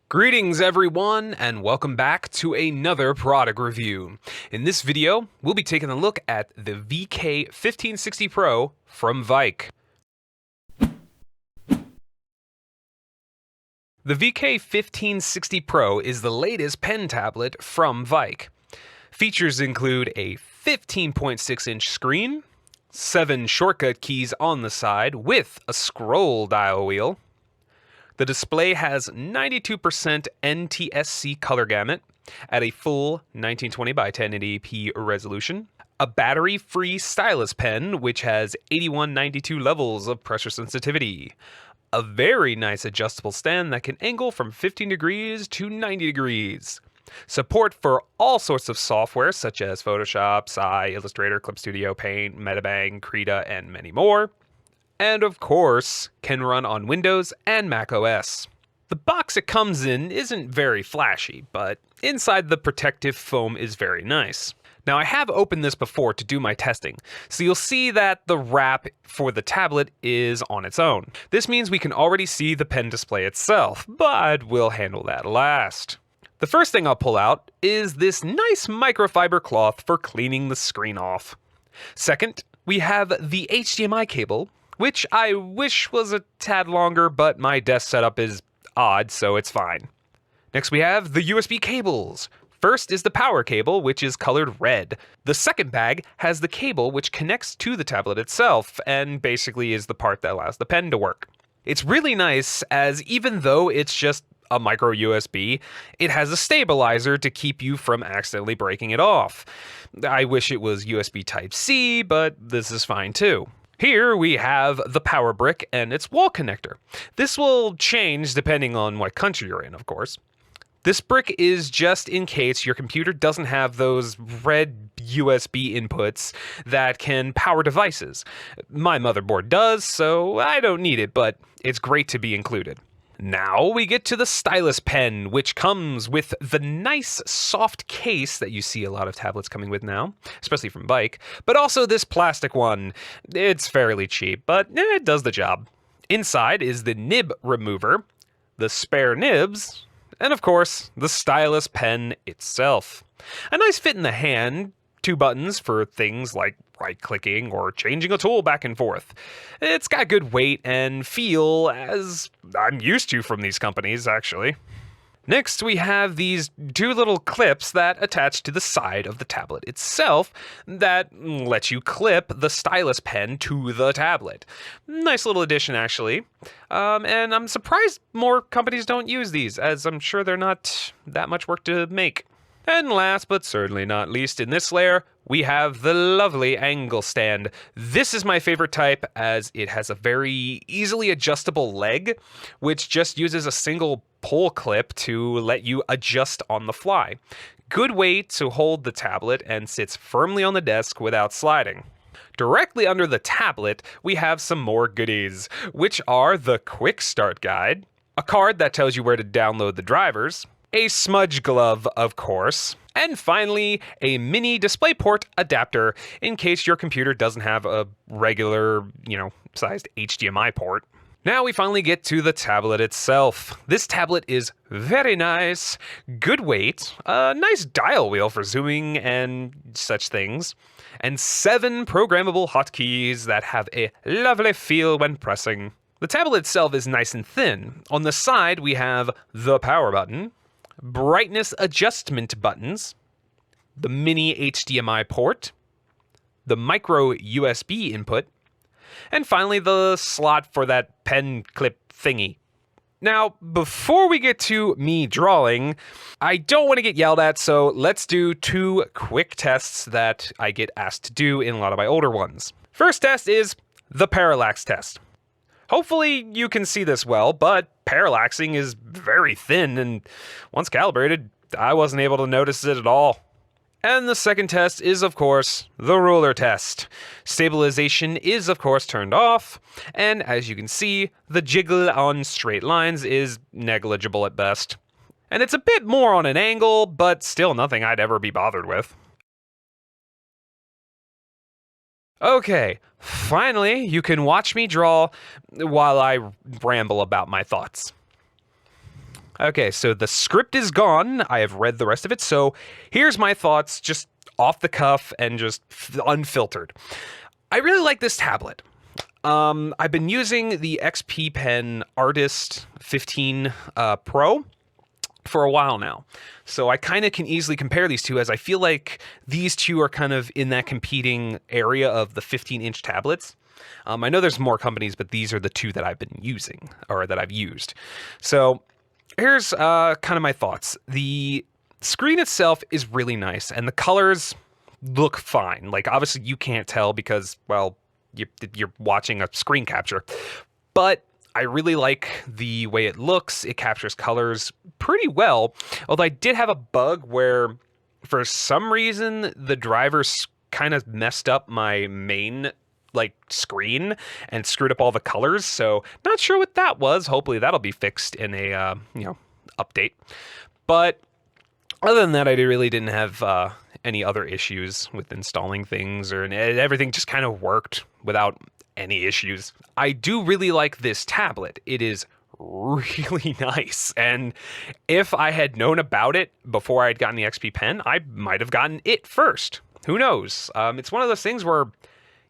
Greetings everyone, and welcome back to another product review. In this video, we'll be taking a look at the VK1560 Pro from Veikk. The VK1560 Pro is the latest pen tablet from Veikk. Features include a 15.6-inch screen, 7 shortcut keys on the side with a scroll dial wheel. The display has 92% NTSC color gamut at a full 1920 by 1080p resolution, a battery-free stylus pen which has 8192 levels of pressure sensitivity, a very nice adjustable stand that can angle from 15 degrees to 90 degrees, support for all sorts of software such as Photoshop, Sci, Illustrator, Clip Studio, Paint, Metabang, Krita, and many more. And of course, can run on Windows and Mac OS. The box it comes in isn't very flashy, but inside the protective foam is very nice. Now I have opened this before to do my testing, so you'll see that the wrap for the tablet is on its own. This means we can already see the pen display itself, but we'll handle that last. The first thing I'll pull out is this nice microfiber cloth for cleaning the screen off. Second, we have the HDMI cable, which I wish was a tad longer, but my desk setup is odd, so it's fine. Next we have the USB cables. First is the power cable, which is colored red. The second bag has the cable which connects to the tablet itself, and basically is the part that allows the pen to work. It's really nice, as even though it's just a micro USB, it has a stabilizer to keep you from accidentally breaking it off. I wish it was USB Type-C, but this is fine too. Here we have the power brick and its wall connector. This will change depending on what country you're in, of course. This brick is just in case your computer doesn't have those red USB inputs that can power devices. My motherboard does, so I don't need it, but it's great to be included. Now we get to the stylus pen, which comes with the nice soft case that you see a lot of tablets coming with now, especially from Veikk, but also this plastic one. It's fairly cheap, but it does the job. Inside is the nib remover, the spare nibs, and of course, the stylus pen itself. A nice fit in the hand, 2 buttons for things like right-clicking or changing a tool back and forth. It's got good weight and feel, as I'm used to from these companies, actually. Next, we have these 2 little clips that attach to the side of the tablet itself that lets you clip the stylus pen to the tablet. Nice little addition, actually. And I'm surprised more companies don't use these, as I'm sure they're not that much work to make. And last but certainly not least in this layer, we have the lovely angle stand. This is my favorite type as it has a very easily adjustable leg, which just uses a single pull clip to let you adjust on the fly. Good way to hold the tablet and sits firmly on the desk without sliding. Directly under the tablet, we have some more goodies, which are the quick start guide, a card that tells you where to download the drivers, a smudge glove, of course, and finally, a mini DisplayPort adapter in case your computer doesn't have a regular, sized HDMI port. Now we finally get to the tablet itself. This tablet is very nice, good weight, a nice dial wheel for zooming and such things, and 7 programmable hotkeys that have a lovely feel when pressing. The tablet itself is nice and thin. On the side, we have the power button, brightness adjustment buttons, the mini HDMI port, the micro USB input, and finally the slot for that pen clip thingy. Now, before we get to me drawing, I don't want to get yelled at, so let's do 2 quick tests that I get asked to do in a lot of my older ones. First test is the parallax test. Hopefully you can see this well, but parallaxing is very thin, and once calibrated, I wasn't able to notice it at all. And the second test is, of course, the ruler test. Stabilization is, of course, turned off, and as you can see, the jiggle on straight lines is negligible at best. And it's a bit more on an angle, but still nothing I'd ever be bothered with. Okay, finally, you can watch me draw while I ramble about my thoughts. Okay, so the script is gone. I have read the rest of it. So here's my thoughts, just off the cuff and just unfiltered. I really like this tablet. I've been using the XP Pen Artist 15 Pro for a while now. So I kind of can easily compare these two, as I feel like these two are kind of in that competing area of the 15-inch tablets. I know there's more companies, but these are the two that I've been using, or that I've used. So here's kind of my thoughts. The screen itself is really nice, and the colors look fine. Like, obviously you can't tell because, well, you're watching a screen capture. But I really like the way it looks. It captures colors pretty well. Although I did have a bug where, for some reason, the drivers kind of messed up my main screen and screwed up all the colors. So not sure what that was. Hopefully that'll be fixed in a update. But other than that, I really didn't have any other issues with installing things, or everything just kind of worked without any issues. I do really like this tablet. It is really nice, and if I had known about it before I had gotten the XP Pen, I might have gotten it first. Who knows? It's one of those things where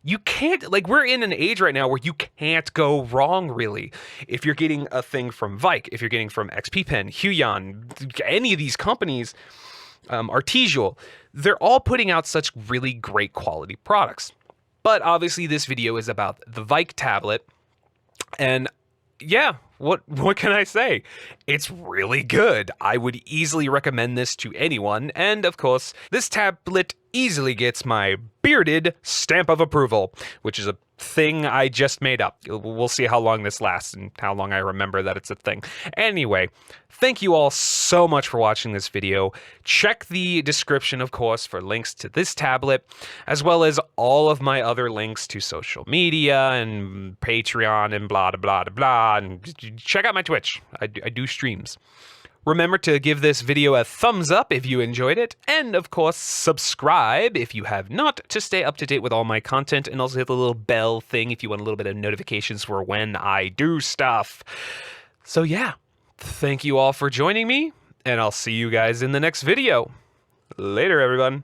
you can't, we're in an age right now where you can't go wrong, really. If you're getting a thing from Veikk, if you're getting from XP Pen, Huion, any of these companies, Artesial, they're all putting out such really great quality products. But obviously this video is about the Veikk tablet, and yeah, what can I say? It's really good. I would easily recommend this to anyone, and of course, this tablet easily gets my bearded stamp of approval, which is a thing I just made up. We'll see how long this lasts and how long I remember that it's a thing. Anyway, thank you all so much for watching this video. Check the description, of course, for links to this tablet, as well as all of my other links to social media and Patreon and blah, blah, blah, blah. And check out my Twitch. I do streams. Remember to give this video a thumbs up if you enjoyed it, and of course subscribe if you have not, to stay up to date with all my content, and also hit the little bell thing if you want a little bit of notifications for when I do stuff. So yeah, thank you all for joining me, and I'll see you guys in the next video. Later, everyone.